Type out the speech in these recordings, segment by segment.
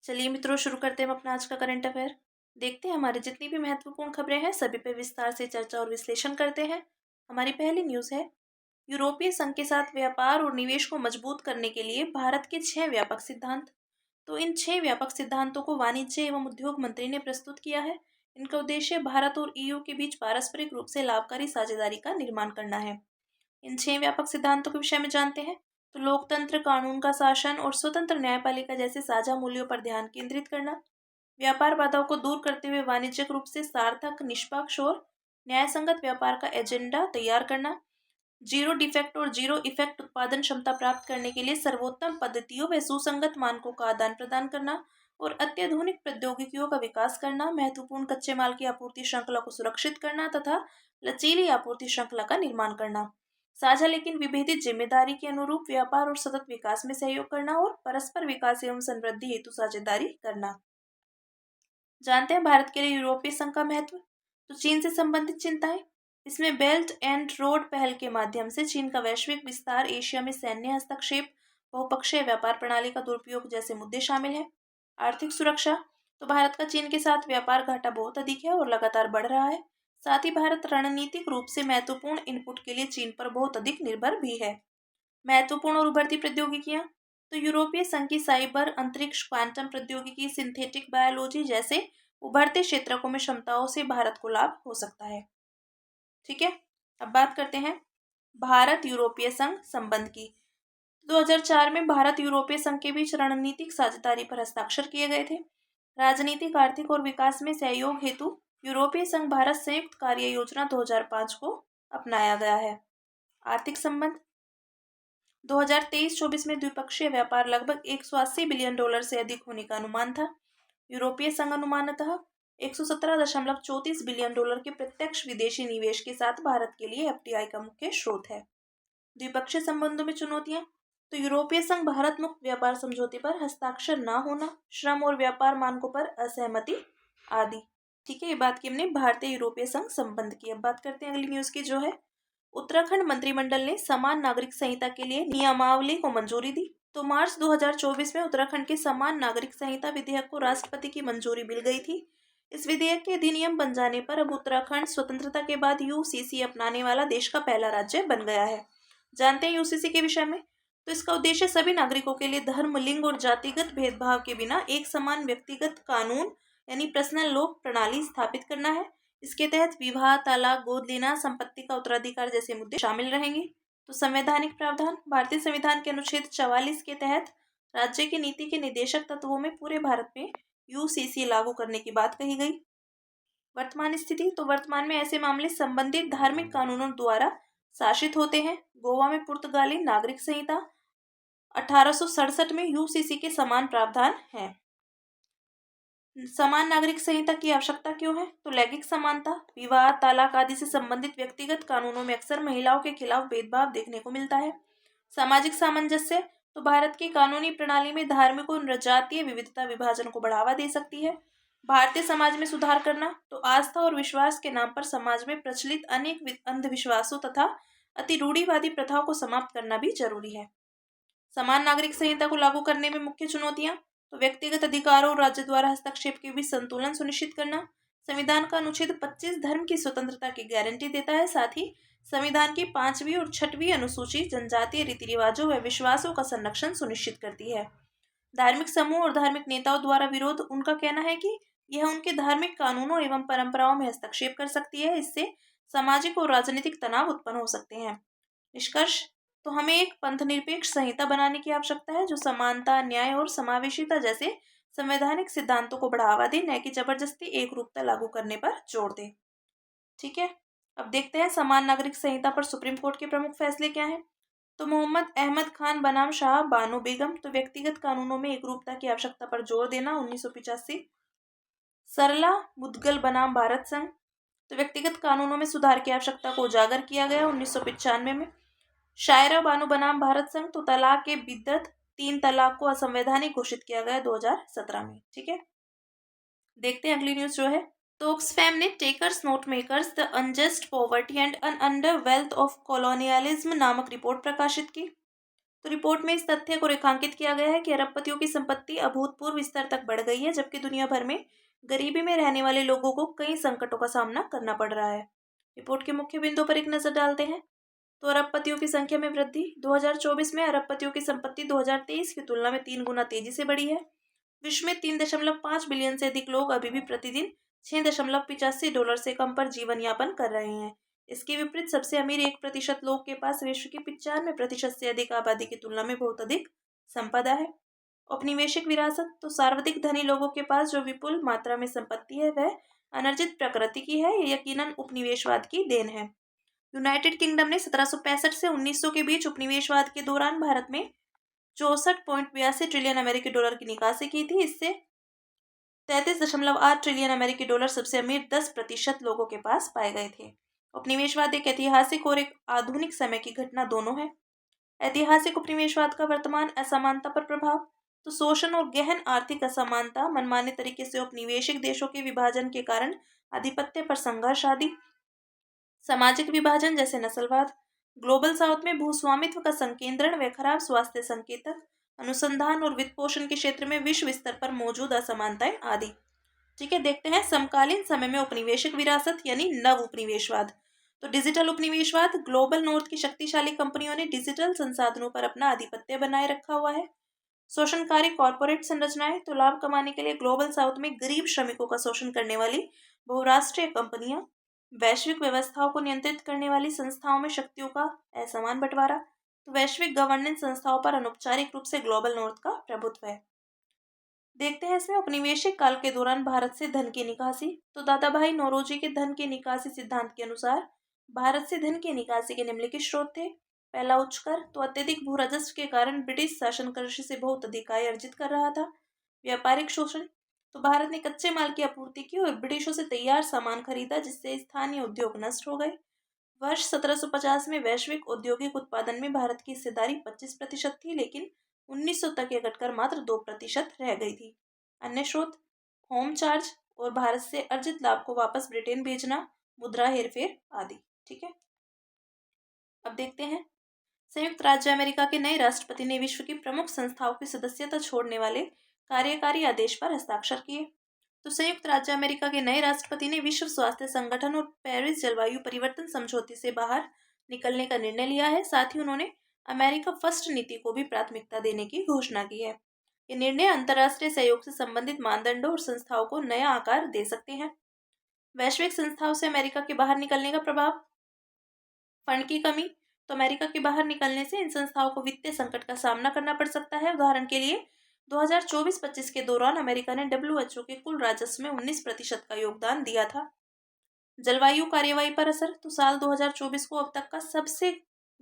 चलिए मित्रों, शुरू करते हैं हम अपना आज का करंट अफेयर। देखते हैं हमारी जितनी भी महत्वपूर्ण खबरें हैं सभी पे विस्तार से चर्चा और विश्लेषण करते हैं। हमारी पहली न्यूज़ है, यूरोपीय संघ के साथ व्यापार और निवेश को मजबूत करने के लिए भारत के 6 व्यापक सिद्धांत। तो इन 6 व्यापक सिद्धांतों को वाणिज्य एवं उद्योग मंत्री ने प्रस्तुत किया है। इनका उद्देश्य भारत और ईयू के बीच पारस्परिक रूप से लाभकारी साझेदारी का निर्माण करना है। इन 6 व्यापक सिद्धांतों के विषय में जानते हैं। तो लोकतंत्र, कानून का शासन और स्वतंत्र न्यायपालिका जैसे साझा मूल्यों पर ध्यान केंद्रित करना, व्यापार बाधाओं को दूर करते हुए वाणिज्यिक रूप से सार्थक, निष्पक्ष और न्यायसंगत व्यापार का एजेंडा तैयार करना, जीरो डिफेक्ट और जीरो इफेक्ट उत्पादन क्षमता प्राप्त करने के लिए सर्वोत्तम पद्धतियों व सुसंगत मानकों का आदान प्रदान करना और अत्याधुनिक प्रौद्योगिकियों का विकास करना, महत्वपूर्ण कच्चे माल की आपूर्ति श्रृंखला को सुरक्षित करना तथा लचीली आपूर्ति श्रृंखला का निर्माण करना, साझा लेकिन विभेदित जिम्मेदारी के अनुरूप व्यापार और सतत विकास में सहयोग करना और परस्पर विकास एवं समृद्धि हेतु साझेदारी करना। जानते हैं भारत के लिए यूरोपीय संघ का महत्व। तो चीन से संबंधित चिंताएं। इसमें बेल्ट एंड रोड पहल के माध्यम से चीन का वैश्विक विस्तार, एशिया में सैन्य हस्तक्षेप, बहुपक्षीय व्यापार प्रणाली का दुरुपयोग जैसे मुद्दे शामिल हैं। आर्थिक सुरक्षा। तो भारत का चीन के साथ व्यापार घाटा बहुत अधिक है और लगातार बढ़ रहा है। साथ ही भारत रणनीतिक रूप से महत्वपूर्ण इनपुट के लिए चीन पर बहुत अधिक निर्भर भी है। महत्वपूर्ण और उभरती प्रौद्योगिकियां। तो यूरोपीय संघ की साइबर, अंतरिक्ष, क्वांटम प्रौद्योगिकी, सिंथेटिक बायोलॉजी जैसे उभरते क्षेत्रों में क्षमताओं से भारत को लाभ हो सकता है। ठीक है, अब बात करते हैं भारत यूरोपीय संघ संबंध की। 2004 में भारत यूरोपीय संघ के बीच रणनीतिक साझेदारी पर हस्ताक्षर किए गए थे। राजनीतिक, आर्थिक और विकास में सहयोग हेतु यूरोपीय संघ भारत संयुक्त कार्य योजना 2005 को अपनाया गया है। आर्थिक संबंध। 2023-24 में द्विपक्षीय व्यापार लगभग $180 बिलियन से अधिक होने का अनुमान था। यूरोपीय संघ अनुमानतः $117.34 बिलियन के प्रत्यक्ष विदेशी निवेश के साथ भारत के लिए एफडीआई का मुख्य स्रोत है। द्विपक्षीय संबंधों में चुनौतियां। तो यूरोपीय संघ भारत मुक्त व्यापार समझौते पर हस्ताक्षर न होना, श्रम और व्यापार मानकों पर असहमति आदि। ठीक है, ये बात की हमने भारतीय यूरोपीय संघ संबंध की। अब बात करते हैं अगली न्यूज की, जो है उत्तराखंड मंत्रिमंडल ने समान नागरिक संहिता के लिए नियमावली को मंजूरी दी। तो मार्च 2024 में उत्तराखंड के समान नागरिक संहिता विधेयक को राष्ट्रपति की मंजूरी मिल गई थी। इस विधेयक के अधिनियम बन जाने पर अब उत्तराखंड स्वतंत्रता के बाद यूसीसी अपनाने वाला देश का पहला राज्य बन गया है। जानते हैं यूसीसी के विषय में। तो इसका उद्देश्य सभी नागरिकों के लिए धर्म, लिंग और जातिगत भेदभाव के बिना एक समान व्यक्तिगत कानून यानी पर्सनल लॉ प्रणाली स्थापित करना है। इसके तहत विवाह, तलाक, गोद लेना, संपत्ति का उत्तराधिकार जैसे मुद्दे शामिल रहेंगे। तो संवैधानिक प्रावधान। भारतीय संविधान के अनुच्छेद 44 के तहत राज्य की नीति के निदेशक तत्वों में पूरे भारत में यूसीसी लागू करने की बात कही गई। वर्तमान स्थिति। तो वर्तमान में ऐसे मामले संबंधित धार्मिक कानूनों द्वारा शासित होते हैं। गोवा में पुर्तगाली नागरिक संहिता 1867 में यूसीसी के समान प्रावधान हैं। समान नागरिक संहिता की आवश्यकता क्यों है? तो लैंगिक समानता, विवाह, तलाक आदि से संबंधित व्यक्तिगत कानूनों में अक्सर महिलाओं के खिलाफ भेदभाव देखने को मिलता है। सामाजिक सामंजस्य। तो भारत की कानूनी प्रणाली में धार्मिक और जातीय विविधता विभाजन को बढ़ावा दे सकती है। भारतीय समाज में सुधार करना। तो आस्था और विश्वास के नाम पर समाज में प्रचलित अनेक अंधविश्वासों तथा अति रूढ़िवादी प्रथाओं को समाप्त करना भी जरूरी है। समान नागरिक संहिता को लागू करने में मुख्य चुनौतियां। तो व्यक्तिगत अधिकारों और राज्य द्वारा हस्तक्षेप के बीच संतुलन सुनिश्चित करना। संविधान का अनुच्छेद 25 धर्म की स्वतंत्रता की गारंटी देता है। साथ ही संविधान की 5वीं और 6वीं अनुसूची जनजातीय रीति रिवाजों व विश्वासों का संरक्षण सुनिश्चित करती है। धार्मिक समूह और धार्मिक नेताओं द्वारा विरोध। उनका कहना है कि यह उनके धार्मिक कानूनों एवं परंपराओं में हस्तक्षेप कर सकती है। इससे सामाजिक और राजनीतिक तनाव उत्पन्न हो सकते हैं। निष्कर्ष। तो हमें एक पंथनिरपेक्ष संहिता बनाने की आवश्यकता है जो समानता, न्याय और समावेशिता जैसे संवैधानिक सिद्धांतों को बढ़ावा दे, न कि जबरदस्ती एक रूपता लागू करने पर जोर दे। ठीक है, अब देखते हैं समान नागरिक संहिता पर सुप्रीम कोर्ट के प्रमुख फैसले क्या हैं। तो मोहम्मद अहमद खान बनाम शाह बानो बेगम। तो व्यक्तिगत कानूनों में एकरूपता की आवश्यकता पर जोर देना, 1985। सरला मुदगल बनाम भारत संघ। तो व्यक्तिगत कानूनों में सुधार की आवश्यकता को उजागर किया गया, 1995 में। शायरा बानो बनाम भारत संघ। तो तलाक के बिद्दत 3 तलाक को असंवैधानिक घोषित किया गया, 2017 में। ठीक है, देखते हैं अगली न्यूज जो है। तो ऑक्सफैम ने takers not makers the unjust poverty and un under wealth of colonialism नामक रिपोर्ट प्रकाशित की। तो रिपोर्ट में इस तथ्य को रेखांकित किया गया है कि अरबपतियों की संपत्ति अभूतपूर्व स्तर तक बढ़ गई है, जबकि दुनिया भर में गरीबी में रहने वाले लोगों को कई संकटों का सामना करना पड़ रहा है। रिपोर्ट के मुख्य बिंदुओं पर एक नजर डालते हैं। तो अरबपतियों की संख्या में वृद्धि। 2024 में अरबपतियों की संपत्ति 2023 की तुलना में 3 गुना तेजी से बढ़ी है। विश्व में 3.5 बिलियन से अधिक लोग अभी भी प्रतिदिन $6.85 से कम पर जीवन यापन कर रहे हैं। इसके विपरीत सबसे अमीर 1% लोग के पास विश्व की 95% से अधिक आबादी की तुलना में बहुत अधिक संपदा है। औपनिवेशिक विरासत। तो सर्वाधिक धनी लोगों के पास जो विपुल मात्रा में संपत्ति है वह अनर्जित प्रकृति की है, ये यकीनन उपनिवेशवाद की देन है। यूनाइटेड किंगडम ने 1765 से 1900 के बीच उपनिवेशवाद के दौरान भारत में 64.82 ट्रिलियन अमेरिकी डॉलर की निकासी की थी। इससे 33.8 ट्रिलियन अमेरिकी डॉलर सबसे अमीर 10% लोगों के पास पाए गए थे। उपनिवेशवाद एक ऐतिहासिक और एक आधुनिक समय की घटना दोनों है। ऐतिहासिक उपनिवेशवाद का वर्तमान असमानता पर प्रभाव। तो शोषण और गहन आर्थिक असमानता, मनमाने तरीके से औपनिवेशिक देशों के विभाजन के कारण आधिपत्य पर संघर्ष आदि। सामाजिक विभाजन जैसे नस्लवाद। ग्लोबल साउथ में भूस्वामित्व का संकेंद्रण व खराब स्वास्थ्य संकेतक। अनुसंधान और वित्त पोषण के क्षेत्र में विश्व स्तर पर मौजूद असमानताएं आदि। ठीक है, देखते हैं समकालीन समय में औपनिवेशिक विरासत यानी नव उपनिवेशवाद। तो डिजिटल उपनिवेशवाद। ग्लोबल नॉर्थ की शक्तिशाली कंपनियों ने डिजिटल संसाधनों पर अपना आधिपत्य बनाए रखा हुआ है। शोषणकारी कॉरपोरेट संरचनाएं। तो लाभ कमाने के लिए ग्लोबल साउथ में गरीब श्रमिकों का शोषण करने वाली बहुराष्ट्रीय कंपनियां। वैश्विक व्यवस्थाओं को नियंत्रित करने वाली संस्थाओं में शक्तियों का असमान बंटवारा। तो वैश्विक गवर्नेंस संस्थाओं पर अनौपचारिक रूप से ग्लोबल नॉर्थ का प्रभुत्व है। देखते हैं इसमें औपनिवेशिक काल के दौरान भारत से धन की निकासी। तो दादा भाई नौरोजी के धन की निकासी सिद्धांत के अनुसार भारत से धन की निकासी के निम्नलिखित स्रोत थे। पहला, उच्च कर। तो अत्यधिक भू राजस्व के कारण ब्रिटिश शासन कृषि से बहुत अधिक आय अर्जित कर रहा था। व्यापारिक शोषण। तो भारत ने कच्चे माल की आपूर्ति की और ब्रिटिशों से तैयार सामान खरीदा, जिससे स्थानीय उद्योग नष्ट हो गए। वर्ष 1750 में वैश्विक औद्योगिक उत्पादन में भारत की हिस्सेदारी 25% थी, लेकिन 1900 तक यह घटकर मात्र 2% रह गई थी। अन्य स्रोत, होम चार्ज और भारत से अर्जित लाभ को वापस ब्रिटेन भेजना, मुद्रा हेरफेर आदि। ठीक है, अब देखते हैं। संयुक्त राज्य अमेरिका के नए राष्ट्रपति ने विश्व की प्रमुख संस्थाओं की सदस्यता छोड़ने वाले कार्यकारी आदेश पर हस्ताक्षर किए। तो संयुक्त राज्य अमेरिका के नए राष्ट्रपति ने विश्व स्वास्थ्य संगठन और पेरिस जलवायु परिवर्तन समझौते से बाहर निकलने का निर्णय लिया है। साथ ही उन्होंने अमेरिका फर्स्ट नीति को भी प्राथमिकता देने की घोषणा की है। ये निर्णय अंतर्राष्ट्रीय सहयोग से संबंधित मानदंडों और संस्थाओं को नया आकार दे सकते हैं। वैश्विक संस्थाओं से अमेरिका के बाहर निकलने का प्रभाव। फंड की कमी। तो अमेरिका के बाहर निकलने से इन संस्थाओं को वित्तीय संकट का सामना करना पड़ सकता है। उदाहरण के लिए 2024-25 के दौरान अमेरिका ने डब्ल्यूएचओ के कुल राजस्व में 19% का योगदान दिया था। जलवायु कार्यवाही पर असर। तो साल 2024 को अब तक का सबसे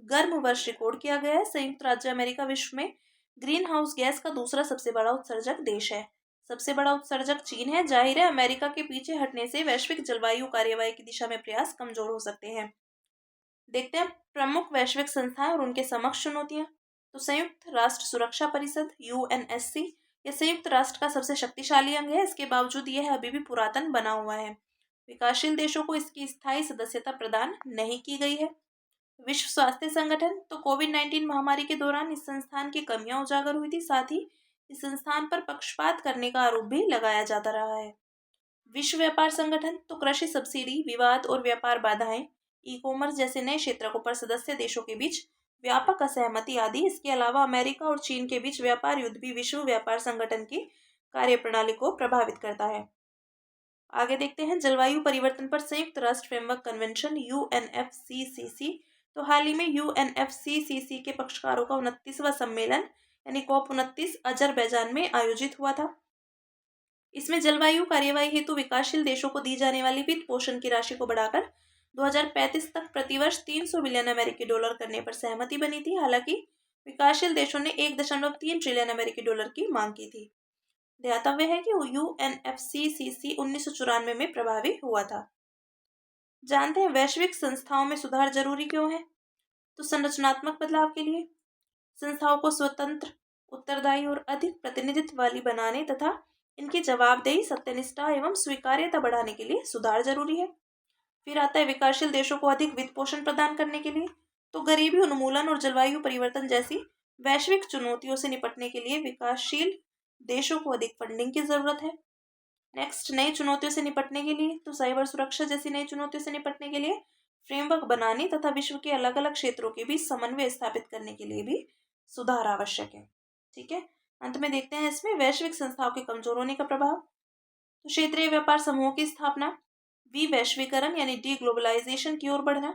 गर्म वर्ष रिकॉर्ड किया गया है। संयुक्त राज्य अमेरिका विश्व में ग्रीन हाउस गैस का दूसरा सबसे बड़ा उत्सर्जक देश है। सबसे बड़ा उत्सर्जक चीन है। जाहिर है अमेरिका के पीछे हटने से वैश्विक जलवायु कार्यवाही की दिशा में प्रयास कमजोर हो सकते हैं। देखते हैं प्रमुख वैश्विक संस्थाएं और उनके समक्ष चुनौतियां। तो संयुक्त राष्ट्र सुरक्षा परिषद यूएनएससी, यह संयुक्त राष्ट्र का सबसे शक्तिशाली अंग है। इसके बावजूद यह अभी भी पुरातन बना हुआ है। विकासशील देशों को इसकी स्थायी सदस्यता प्रदान नहीं की गई है। विश्व स्वास्थ्य संगठन। तो कोविड-19 महामारी के दौरान इस संस्थान की कमियां उजागर हुई थी। साथ ही इस संस्थान पर पक्षपात करने का आरोप भी लगाया जाता रहा है। विश्व व्यापार संगठन। तो कृषि सब्सिडी विवाद और व्यापार बाधाएं, ई कॉमर्स जैसे नए क्षेत्रों पर सदस्य देशों के बीच व्यापक असहमति आदि। इसके अलावा अमेरिका और चीन के बीच व्यापार युद्ध भी विश्व व्यापार संगठन की कार्यप्रणाली को प्रभावित करता है। आगे देखते हैं जलवायु परिवर्तन पर संयुक्त राष्ट्र फ्रेमवर्क कन्वेंशन यूएनएफसीसीसी। तो हाल ही में यूएनएफसीसीसी के पक्षकारों का 29वां सम्मेलन यानी COP29 अजरबैजान में आयोजित हुआ था। इसमें जलवायु कार्यवाही हेतु विकासशील देशों को दी जाने वाली वित्त पोषण की राशि को बढ़ाकर 2035 तक प्रतिवर्ष 300 बिलियन अमेरिकी डॉलर करने पर सहमति बनी थी। हालांकि विकासशील देशों ने 1.3 ट्रिलियन अमेरिकी डॉलर की मांग की थी। ध्यातव्य है कि यूएनएफसीसीसी 1994 में प्रभावी हुआ था। जानते हैं वैश्विक संस्थाओं में सुधार जरूरी क्यों है। तो संरचनात्मक बदलाव के लिए, संस्थाओं को स्वतंत्र, उत्तरदायी और अधिक प्रतिनिधित्व वाली बनाने तथा इनकी जवाबदेही, सत्यनिष्ठा एवं स्वीकार्यता बढ़ाने के लिए सुधार जरूरी है। फिर आता है विकासशील देशों को अधिक वित्त पोषण प्रदान करने के लिए। तो गरीबी उन्मूलन और जलवायु परिवर्तन जैसी वैश्विक चुनौतियों से निपटने के लिए विकासशील देशों को अधिक फंडिंग की जरूरत है। नेक्स्ट, नई चुनौतियों से निपटने के लिए तो साइबर सुरक्षा जैसी नई चुनौतियों से निपटने के लिए फ्रेमवर्क बनाने तथा विश्व के अलग अलग क्षेत्रों के बीच समन्वय स्थापित करने के लिए भी सुधार आवश्यक है। ठीक है, अंत में देखते हैं इसमें वैश्विक संस्थाओं के कमजोर होने का प्रभाव। तो क्षेत्रीय व्यापार समूहों की स्थापना, वैश्वीकरण यानी डी ग्लोबलाइजेशन की ओर बढ़ना,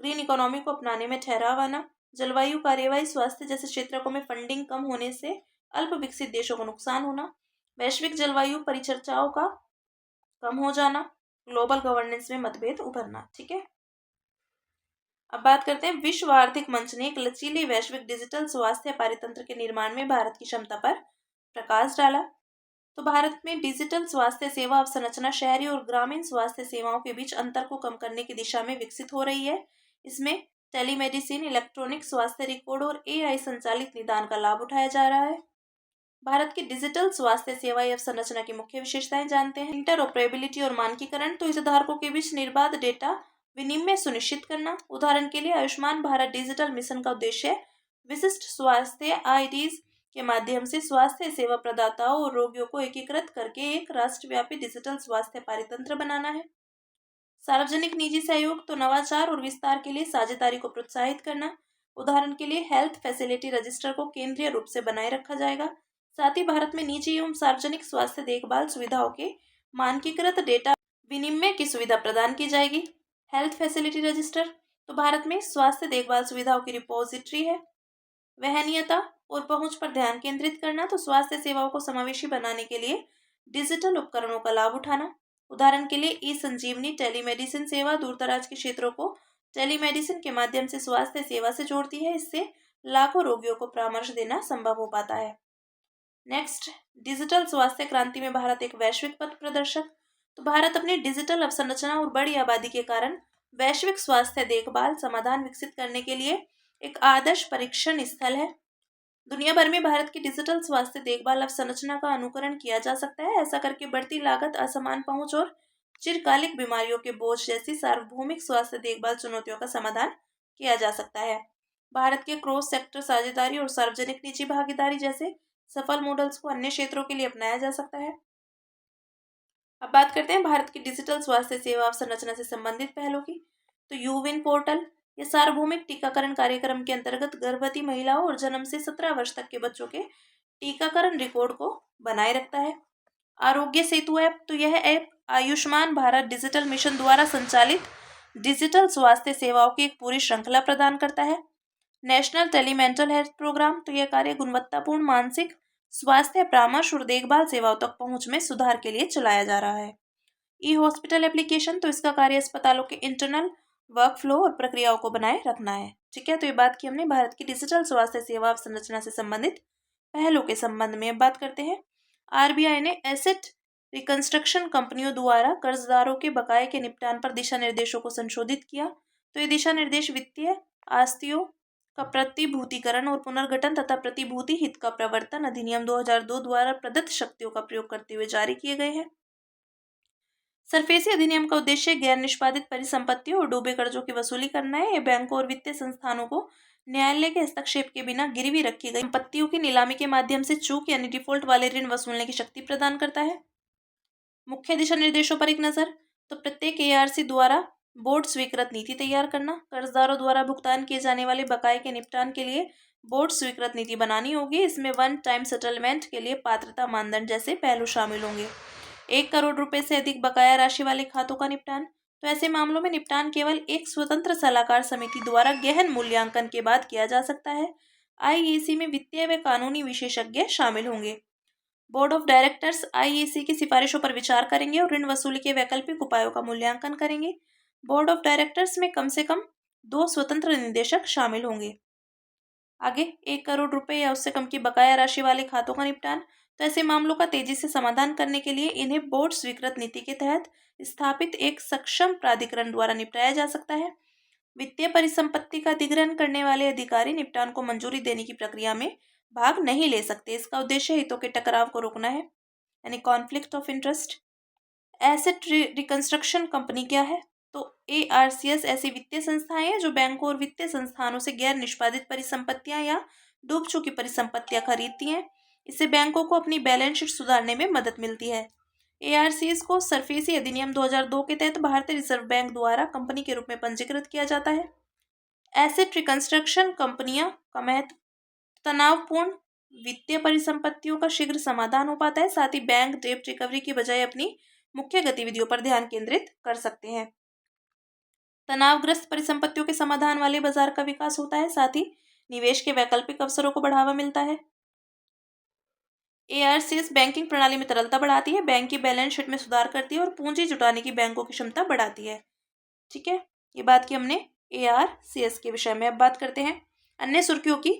ग्रीन इकोनॉमी को अपनाने में ठहराव आना, जलवायु कार्यवाही, स्वास्थ्य जैसे क्षेत्रों में फंडिंग कम होने से अल्प विकसित देशों को नुकसान होना, वैश्विक जलवायु परिचर्चाओं का कम हो जाना, ग्लोबल गवर्नेंस में मतभेद उभरना। ठीक है, अब बात करते हैं विश्व आर्थिक मंच ने एक लचीले वैश्विक डिजिटल स्वास्थ्य पारितंत्र के निर्माण में भारत की क्षमता पर प्रकाश डाला। तो भारत में डिजिटल स्वास्थ्य सेवा अवसंरचना शहरी और ग्रामीण स्वास्थ्य सेवाओं के बीच अंतर को कम करने की दिशा में विकसित हो रही है। इसमें टेलीमेडिसिन, इलेक्ट्रॉनिक स्वास्थ्य रिकॉर्ड और एआई संचालित निदान का लाभ उठाया जा रहा है। भारत की डिजिटल स्वास्थ्य सेवा अवसंरचना की मुख्य विशेषताएं जानते हैं। इंटरऑपरेबिलिटी और मानकीकरण, तो हितधारकों के बीच निर्बाध डेटा विनिमय सुनिश्चित करना। उदाहरण के लिए आयुष्मान भारत डिजिटल मिशन का उद्देश्य विशिष्ट स्वास्थ्य आईडीज के माध्यम से स्वास्थ्य सेवा प्रदाताओं और रोगियों को एकीकृत करके एक राष्ट्रव्यापी डिजिटल स्वास्थ्य पारितंत्र बनाना है। सार्वजनिक निजी सहयोग, तो नवाचार और विस्तार के लिए साझेदारी को प्रोत्साहित करना। उदाहरण के लिए हेल्थ फैसिलिटी रजिस्टर को केंद्रीय रूप से बनाए रखा जाएगा। साथ ही भारत में निजी एवं सार्वजनिक स्वास्थ्य देखभाल सुविधाओं के मानकीकृत डेटा विनिमय की सुविधा प्रदान की जाएगी। हेल्थ फैसिलिटी रजिस्टर, तो भारत में स्वास्थ्य देखभाल सुविधाओं की रिपोजिटरी है। वहनीयता और पहुंच पर ध्यान केंद्रित करना, तो स्वास्थ्य सेवाओं को समावेशी बनाने के लिए डिजिटल उपकरणों का लाभ उठाना। उदाहरण के लिए ई संजीवनी टेलीमेडिसिन सेवा दूर दराज के क्षेत्रों को टेलीमेडिसिन के माध्यम से स्वास्थ्य सेवा से जोड़ती है। इससे लाखों रोगियों को परामर्श देना संभव हो पाता है। नेक्स्ट, डिजिटल स्वास्थ्य क्रांति में भारत एक वैश्विक पथ प्रदर्शक। तो भारत अपनी डिजिटल अवसंरचना और बड़ी आबादी के कारण वैश्विक स्वास्थ्य देखभाल समाधान विकसित करने के लिए एक आदर्श परीक्षण स्थल है। दुनिया भर में भारत की डिजिटल स्वास्थ्य देखभाल अवसंरचना का अनुकरण किया जा सकता है। ऐसा करके बढ़ती लागत, असमान पहुंच और चिरकालिक बीमारियों के बोझ जैसी सार्वभौमिक स्वास्थ्य देखभाल चुनौतियों का समाधान किया जा सकता है। भारत के क्रॉस सेक्टर साझेदारी और सार्वजनिक निजी भागीदारी जैसे सफल मॉडल्स को अन्य क्षेत्रों के लिए अपनाया जा सकता है। अब बात करते हैं भारत की डिजिटल स्वास्थ्य सेवा अवसंरचना से संबंधित पहलों की। तो यूविन पोर्टल, ये सार्वभौमिक टीकाकरण कार्यक्रम के अंतर्गत गर्भवती महिलाओं और जन्म से 17 वर्ष तक के बच्चों के टीकाकरण रिकॉर्ड को बनाए रखता है। आरोग्य सेतु ऐप, तो यह app Ayushman Bharat digital mission द्वारा संचालित डिजिटल स्वास्थ्य सेवाओं की एक पूरी श्रृंखला प्रदान करता है। नेशनल टेलीमेंटल हेल्थ प्रोग्राम, तो यह कार्य गुणवत्तापूर्ण मानसिक स्वास्थ्य परामर्श और देखभाल सेवाओं तक पहुंच में सुधार के लिए चलाया जा रहा है। ई हॉस्पिटल एप्लीकेशन, तो इसका कार्य अस्पतालों के इंटरनल वर्क फ्लो और प्रक्रियाओं को बनाए रखना है। ठीक है, तो ये बात की हमने भारत की डिजिटल स्वास्थ्य सेवा संरचना से संबंधित पहलों के संबंध में। अब बात करते हैं, आरबीआई ने एसेट रिकंस्ट्रक्शन कंपनियों द्वारा कर्जदारों के बकाये के निपटान पर दिशा निर्देशों को संशोधित किया। तो ये दिशा निर्देश वित्तीय आस्तियों का प्रतिभूतिकरण और पुनर्गठन तथा प्रतिभूति हित का प्रवर्तन अधिनियम 2002 द्वारा प्रदत्त शक्तियों का प्रयोग करते हुए जारी किए गए हैं। सरफेसी अधिनियम का उद्देश्य गैर निष्पादित परिसंपत्तियों और डूबे कर्जों की वसूली करना है। यह बैंकों और वित्तीय संस्थानों को न्यायालय के हस्तक्षेप के बिना गिरवी रखी गई संपत्तियों की नीलामी के माध्यम से चूक यानी डिफॉल्ट वाले ऋण वसूलने की शक्ति प्रदान करता है। मुख्य दिशा निर्देशों पर एक नजर, तो प्रत्येक एआरसी द्वारा बोर्ड स्वीकृत नीति तैयार करना। कर्जदारों द्वारा भुगतान किए जाने वाले बकाये के निपटान के लिए बोर्ड स्वीकृत नीति बनानी होगी। इसमें वन टाइम सेटलमेंट के लिए पात्रता मानदंड जैसे पहलू शामिल होंगे। 1 करोड़ रुपए से अधिक बकाया राशि वाले खातों का निपटान, तो ऐसे मामलों में निपटान केवल एक स्वतंत्र सलाहकार समिति द्वारा गहन मूल्यांकन के बाद किया जा सकता है। आईईसी में वित्तीय व कानूनी विशेषज्ञ शामिल होंगे। बोर्ड ऑफ डायरेक्टर्स आईईसी की सिफारिशों पर विचार करेंगे और ऋण वसूली के वैकल्पिक उपायों का मूल्यांकन करेंगे। बोर्ड ऑफ डायरेक्टर्स में कम से कम 2 स्वतंत्र निदेशक शामिल होंगे। आगे, 1 करोड़ रुपए या उससे कम की बकाया राशि वाले खातों का निपटान, तो ऐसे मामलों का तेजी से समाधान करने के लिए इन्हें बोर्ड स्वीकृत नीति के तहत स्थापित एक सक्षम प्राधिकरण द्वारा निपटाया जा सकता है। वित्तीय परिसंपत्ति का अधिग्रहण करने वाले अधिकारी निपटान को मंजूरी देने की प्रक्रिया में भाग नहीं ले सकते। इसका उद्देश्य हितों के टकराव को रोकना है, यानी conflict of interest. Asset reconstruction company क्या है? तो एआरसीएस ऐसी वित्तीय संस्थाएं हैं जो बैंकों और वित्तीय संस्थानों से गैर निष्पादित परिसंपत्तियां या डूब चुकी परिसंपत्तियां खरीदती हैं। इससे बैंकों को अपनी बैलेंस शीट सुधारने में मदद मिलती है। एआरसीएस को सरफेसी अधिनियम 2002 के तहत भारतीय रिजर्व बैंक द्वारा कंपनी के रूप में पंजीकृत किया जाता है। एसेट रिकंस्ट्रक्शन कंपनियां का महत्व तनावपूर्ण वित्तीय परिसंपत्तियों का शीघ्र समाधान हो पाता है। साथ ही बैंक डेब्ट रिकवरी की बजाय अपनी मुख्य गतिविधियों पर ध्यान केंद्रित कर सकते हैं। तनावग्रस्त परिसंपत्तियों के समाधान वाले बाजार का विकास होता है। साथ ही निवेश के वैकल्पिक अवसरों को बढ़ावा मिलता है। एआरसीएस बैंकिंग प्रणाली में तरलता बढ़ाती है, बैंक की बैलेंस शीट में सुधार करती है और पूंजी जुटाने की बैंकों की क्षमता बढ़ाती है। ठीक है, ये बात की हमने एआरसीएस के विषय में। अब बात करते हैं अन्य सुर्खियों की,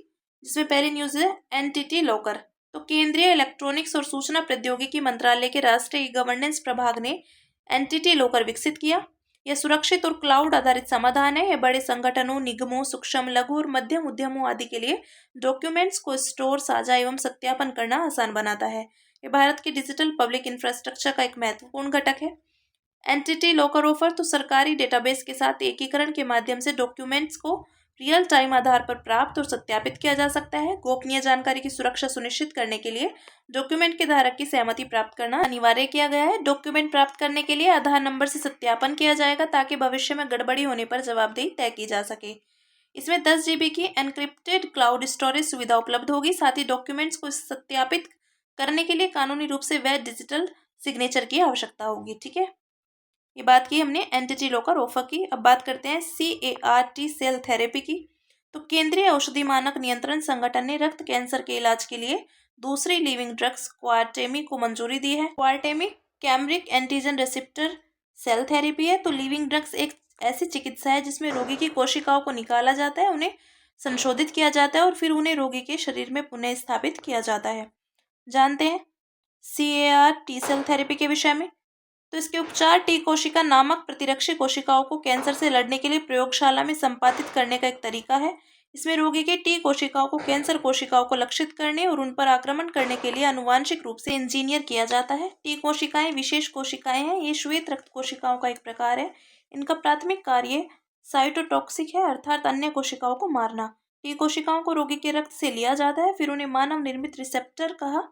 जिसमें पहली न्यूज है एनटीटी लॉकर। तो केंद्रीय इलेक्ट्रॉनिक्स और सूचना प्रौद्योगिकी मंत्रालय के राष्ट्रीय गवर्नेंस प्रभाग ने एनटीटी लॉकर विकसित किया। यह सुरक्षित और क्लाउड आधारित समाधान है। यह बड़े संगठनों, निगमों, सूक्ष्म, लघु और मध्यम उद्यमों आदि के लिए डॉक्यूमेंट्स को स्टोर, साझा एवं सत्यापन करना आसान बनाता है। यह भारत के डिजिटल पब्लिक इंफ्रास्ट्रक्चर का एक महत्वपूर्ण घटक है। एंटिटी लॉकर ऑफर तो सरकारी डेटाबेस के साथ एकीकरण के माध्यम से डॉक्यूमेंट्स को रियल टाइम आधार पर प्राप्त और सत्यापित किया जा सकता है। गोपनीय जानकारी की सुरक्षा सुनिश्चित करने के लिए डॉक्यूमेंट के धारक की सहमति प्राप्त करना अनिवार्य किया गया है। डॉक्यूमेंट प्राप्त करने के लिए आधार नंबर से सत्यापन किया जाएगा ताकि भविष्य में गड़बड़ी होने पर जवाबदेही तय की जा सके। इसमें 10 GB की एनक्रिप्टेड क्लाउड स्टोरेज सुविधा उपलब्ध होगी। साथ ही डॉक्यूमेंट्स को सत्यापित करने के लिए कानूनी रूप से वैध डिजिटल सिग्नेचर की आवश्यकता होगी। ठीक है, ये बात की हमने एंटिटी लॉकर ऑफर की। अब बात करते हैं CAR-T सेल थेरेपी की। तो केंद्रीय औषधि मानक नियंत्रण संगठन ने रक्त कैंसर के इलाज के लिए दूसरी लिविंग ड्रग्स क्वारटेमी को मंजूरी दी है। Qartemi chimeric antigen receptor cell therapy है। तो लिविंग ड्रग्स एक ऐसी चिकित्सा है जिसमें रोगी की कोशिकाओं को निकाला जाता है, उन्हें संशोधित किया जाता है और फिर उन्हें रोगी के शरीर में पुनः स्थापित किया जाता है। जानते हैं CAR-T सेल थेरेपी के विषय में। तो इसके उपचार टी कोशिका नामक प्रतिरक्षी कोशिकाओं को कैंसर से लड़ने के लिए प्रयोगशाला में संपादित करने का एक तरीका है। इसमें रोगी के टी कोशिकाओं को कैंसर कोशिकाओं को लक्षित करने और उन पर आक्रमण करने के लिए आनुवांशिक रूप से इंजीनियर किया जाता है। टी कोशिकाएं विशेष कोशिकाएं हैं। ये श्वेत रक्त कोशिकाओं का एक प्रकार है। इनका प्राथमिक कार्य साइटोटॉक्सिक है, अर्थात अन्य कोशिकाओं को मारना। टी कोशिकाओं को रोगी के रक्त से लिया जाता है, फिर उन्हें मानव निर्मित रिसेप्टर कहा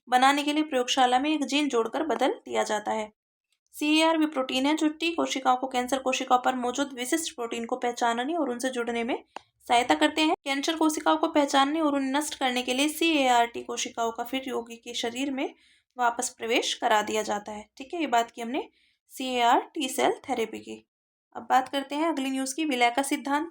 बनाने के लिए प्रयोगशाला में एक जीन जोड़कर बदल दिया जाता है। CAR भी प्रोटीन है जो टी कोशिकाओं को कैंसर कोशिकाओं पर मौजूद विशिष्ट प्रोटीन को पहचानने और उनसे जुड़ने में सहायता करते हैं। कैंसर कोशिकाओं को पहचानने और उन्हें नष्ट करने के लिए CAR-T कोशिकाओं का फिर रोगी के शरीर में वापस प्रवेश करा दिया जाता है। ठीक है, ये बात की हमने CAR-T सेल थेरेपी की। अब बात करते हैं अगली न्यूज़ की, विलय का सिद्धांत।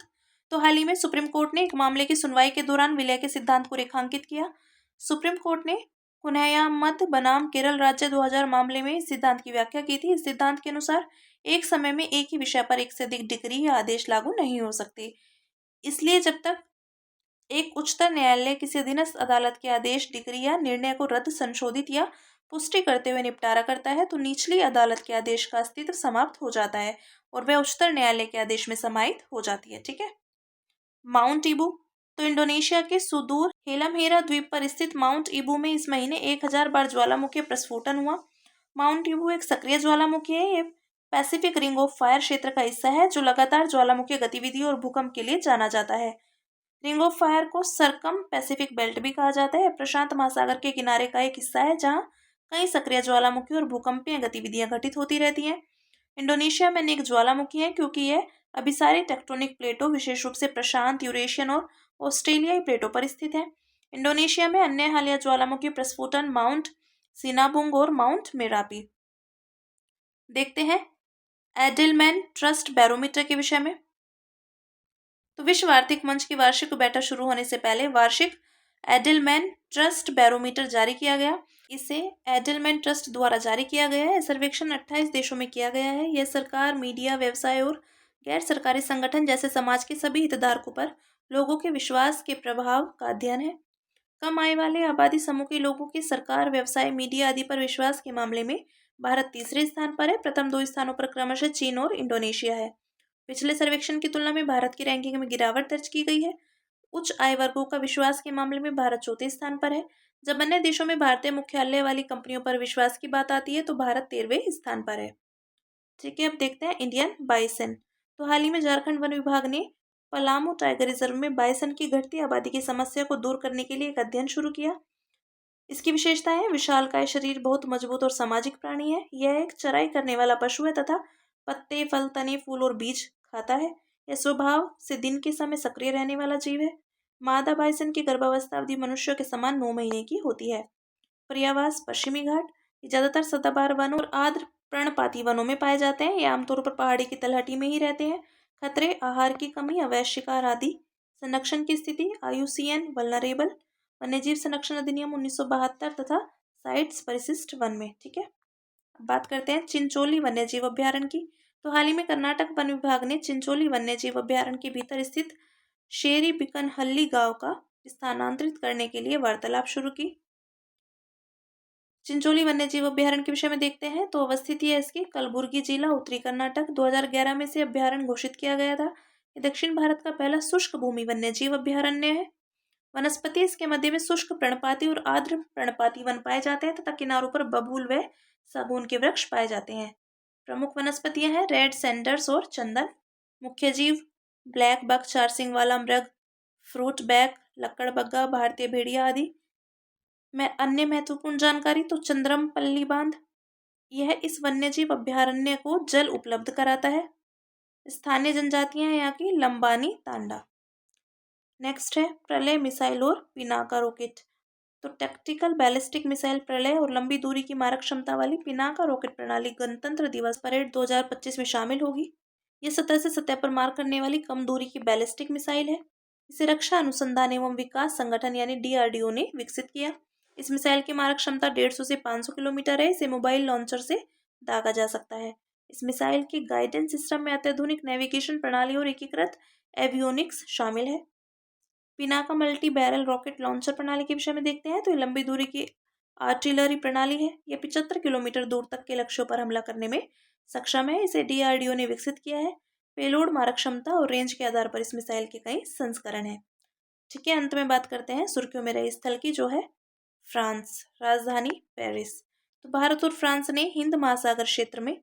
तो हाल ही में सुप्रीम कोर्ट ने एक मामले की सुनवाई के दौरान विलय के सिद्धांत को रेखांकित किया। सुप्रीम कोर्ट ने कुनैयामत बनाम केरल राज्य 2000 मामले में इस सिद्धांत की व्याख्या की थी। इस सिद्धांत के अनुसार एक समय में एक ही विषय पर एक से अधिक डिग्री या आदेश लागू नहीं हो सकते। इसलिए जब तक एक उच्चतर न्यायालय किसी अधीनस्थ अदालत के आदेश, डिग्री या निर्णय को रद्द, संशोधित या पुष्टि करते हुए निपटारा करता है तो निचली अदालत के आदेश का अस्तित्व समाप्त हो जाता है और वह उच्चतर न्यायालय के आदेश में समाहित हो जाती है। ठीक है, माउंट ईबू। तो इंडोनेशिया के सुदूर हेलमहेरा द्वीप पर स्थित माउंट ईबू में इस महीने 1000 बार ज्वालामुखी प्रस्फोटन हुआ। माउंट ईबू एक सक्रिय ज्वालामुखी है। ये पैसिफिक रिंग ऑफ फायर क्षेत्र का हिस्सा है जो लगातार ज्वालामुखी गतिविधि और भूकंप के लिए जाना जाता है। रिंग ऑफ फायर को सरकम पैसिफिक बेल्ट भी कहा जाता है। प्रशांत महासागर के किनारे का एक हिस्सा है जहाँ कई सक्रिय ज्वालामुखी और भूकंपीय गतिविधियां घटित होती रहती हैं। इंडोनेशिया में अनेक ज्वालामुखी हैं क्योंकि यह अभिसारी टेक्टोनिक प्लेटों, विशेष रूप से प्रशांत, यूरेशियन और ऑस्ट्रेलियाई प्लेटों पर स्थित है। इंडोनेशिया में अन्य हालिया ज्वालामुखी प्रस्फोटन माउंट सिनाबुंग और माउंट मेरापी। देखते हैं एडेलमैन ट्रस्ट बैरोमीटर के विषय में। तो विश्व आर्थिक मंच की वार्षिक बैठक शुरू होने से पहले वार्षिक एडेलमैन ट्रस्ट बैरोमीटर जारी किया गया। इसे एडेलमैन ट्रस्ट द्वारा जारी किया गया है। सर्वेक्षण 28 देशों में किया गया है। यह सरकार, मीडिया, व्यवसाय और गैर सरकारी संगठन जैसे समाज के सभी हितधारकों पर लोगों के विश्वास के प्रभाव का अध्ययन है। कम आय वाले आबादी समूह के लोगों के सरकार, व्यवसाय, मीडिया आदि पर विश्वास के मामले में भारत तीसरे स्थान पर है। प्रथम 2 स्थानों पर क्रमशः चीन और इंडोनेशिया है। पिछले सर्वेक्षण की तुलना में भारत की रैंकिंग में गिरावट दर्ज की गई है। उच्च आय वर्गों का विश्वास के मामले में भारत चौथे स्थान पर है। जब अन्य देशों में भारतीय मुख्यालय वाली कंपनियों पर विश्वास की बात आती है तो भारत 13वें स्थान पर है। ठीक है, अब देखते हैं इंडियन बाइसन। तो हाल ही में झारखंड वन विभाग ने पलामू टाइगर रिजर्व में बाइसन की घटती आबादी की समस्या को दूर करने के लिए एक अध्ययन शुरू किया। इसकी विशेषताएं हैं, विशालकाय शरीर, बहुत मजबूत और सामाजिक प्राणी है। यह एक चराई करने वाला पशु है तथा पत्ते, फल, तने, फूल और बीज खाता है। यह स्वभाव से दिन के समय सक्रिय रहने वाला जीव है। मादा बाइसन की गर्भावस्था अवधि मनुष्यों के समान 9 महीने की होती है। पर्यावास पश्चिमी घाट। ये ज्यादातर सदाबहार वनों और आर्द्र पर्णपाती वनों में पाए जाते हैं। ये आमतौर पर पहाड़ी की तलहटी में ही रहते हैं। खतरे, आहार की कमी, अवैध शिकार आदि। संरक्षण की स्थिति, IUCN वल्नरेबल वन्यजीव संरक्षण अधिनियम 1972 तथा साइट्स परिशिष्ट वन में। ठीक है, अब बात करते हैं चिंचोली वन्यजीव अभ्यारण्य की। तो हाल ही में कर्नाटक वन विभाग ने चिंचोली वन्यजीव अभ्यारण्य के भीतर स्थित शेरी बिकनहल्ली गांव का स्थानांतरित करने के लिए वार्तालाप शुरू की। चिंचोली वन्यजीव अभ्यारण्य के विषय में देखते हैं तो अवस्थित है इसकी कलबुर्गी जिला, उत्तरी कर्नाटक। 2011 में से अभ्यारण्य घोषित किया गया था। ये दक्षिण भारत का पहला शुष्क भूमि वन्यजीव अभ्यारण्य है। वनस्पति, इसके मध्य में शुष्क पर्णपाती और आर्द्र पर्णपाती वन पाए जाते हैं तथा किनारों पर बबूल व सागौन के वृक्ष पाए जाते हैं। प्रमुख वनस्पतियां हैं रेड सैंडर्स और चंदन। मुख्य जीव ब्लैक बक, चार सिंग वाला मृग, फ्रूट बैक, लक्कड़ बग्गा, भारतीय भेड़िया आदि। मैं अन्य महत्वपूर्ण जानकारी तो चंद्रमपल्ली बांध, यह इस वन्यजीव अभ्यारण्य को जल उपलब्ध कराता है। स्थानीय जनजातियां हैं यहाँ की लंबानी तांडा। नेक्स्ट है प्रलय मिसाइल और पिनाका रॉकेट। तो टैक्टिकल बैलिस्टिक मिसाइल प्रलय और लंबी दूरी की मारक क्षमता वाली पिनाका रॉकेट प्रणाली गणतंत्र दिवस परेड 2025 में शामिल होगी। यह सतह से सतह पर मार करने वाली कम दूरी की बैलिस्टिक मिसाइल है। इसे रक्षा अनुसंधान एवं विकास संगठन यानी DRDO ने विकसित किया। इस मिसाइल की मारक क्षमता 150 से 500 किलोमीटर है। इसे मोबाइल लॉन्चर से दागा जा सकता है। इस मिसाइल के गाइडेंस सिस्टम में अत्याधुनिक नेविगेशन प्रणाली और एकीकृत एवियोनिक्स शामिल है। Pinaka multi barrel rocket launcher प्रणाली के विषय में देखते हैं तो ये लंबी दूरी की आर्टिलरी प्रणाली है। यह 75 किलोमीटर दूर तक के लक्ष्यों पर हमला करने में सक्षम है। इसे DRDO ने विकसित किया है। पेलोड, मारक क्षमता और रेंज के आधार पर इस मिसाइल के कई संस्करण हैं। ठीक है, अंत में बात करते हैं सुर्खियों में रहे स्थल की, जो है फ्रांस, राजधानी पेरिस। तो भारत और फ्रांस ने हिंद महासागर क्षेत्र में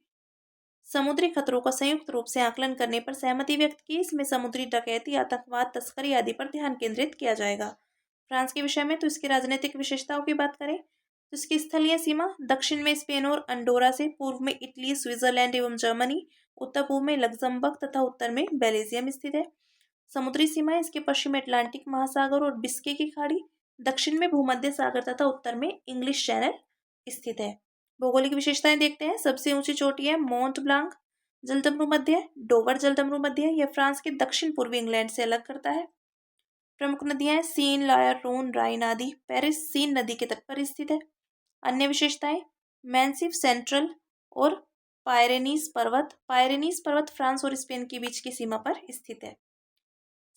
समुद्री खतरों का संयुक्त रूप से आकलन करने पर सहमति व्यक्त की। इसमें समुद्री डकैती, आतंकवाद, तस्करी आदि पर ध्यान केंद्रित किया जाएगा। फ्रांस के विषय में तो इसकी राजनीतिक विशेषताओं की बात करें तो इसकी स्थलीय सीमा दक्षिण में स्पेन और अंडोरा से, पूर्व में इटली, स्विट्जरलैंड एवं जर्मनी, उत्तर पूर्व में लग्जमबर्ग तथा उत्तर में बेल्जियम स्थित है। समुद्री सीमाएं इसके पश्चिम में अटलांटिक महासागर और बिस्के की खाड़ी, दक्षिण में भूमध्य सागर तथा उत्तर में इंग्लिश चैनल स्थित है। भौगोलिक विशेषताएं देखते हैं। सबसे ऊंची चोटी है मोंट ब्लांक जलदम्रु मध्य, डोवर जलदम्रु मध्य। यह फ्रांस के दक्षिण पूर्वी इंग्लैंड से अलग करता है। प्रमुख नदियां हैं सीन, लायर, रोन, राइन आदि। पेरिस सीन नदी के तट पर स्थित है। अन्य विशेषताएं मैंसिफ सेंट्रल और पायरेनीज पर्वत फ्रांस और स्पेन के बीच की सीमा पर स्थित है।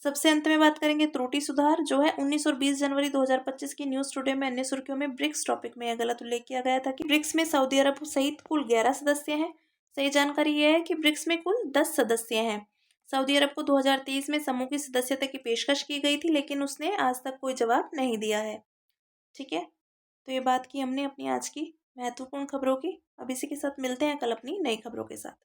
सबसे अंत में बात करेंगे त्रुटि सुधार, जो है 19 और 20 जनवरी 2025 की न्यूज टुडे में अन्य सुर्खियों में ब्रिक्स टॉपिक में यह गलत उल्लेख किया गया था कि ब्रिक्स में सऊदी अरब सहित कुल 11 सदस्य हैं। सही जानकारी यह है कि ब्रिक्स में कुल 10 सदस्य हैं। सऊदी अरब को 2023 में समूह की सदस्यता की पेशकश की गई थी, लेकिन उसने आज तक कोई जवाब नहीं दिया है। ठीक है, तो ये बात की हमने अपनी आज की महत्वपूर्ण खबरों की। अब इसी के साथ मिलते हैं कल अपनी नई खबरों के साथ।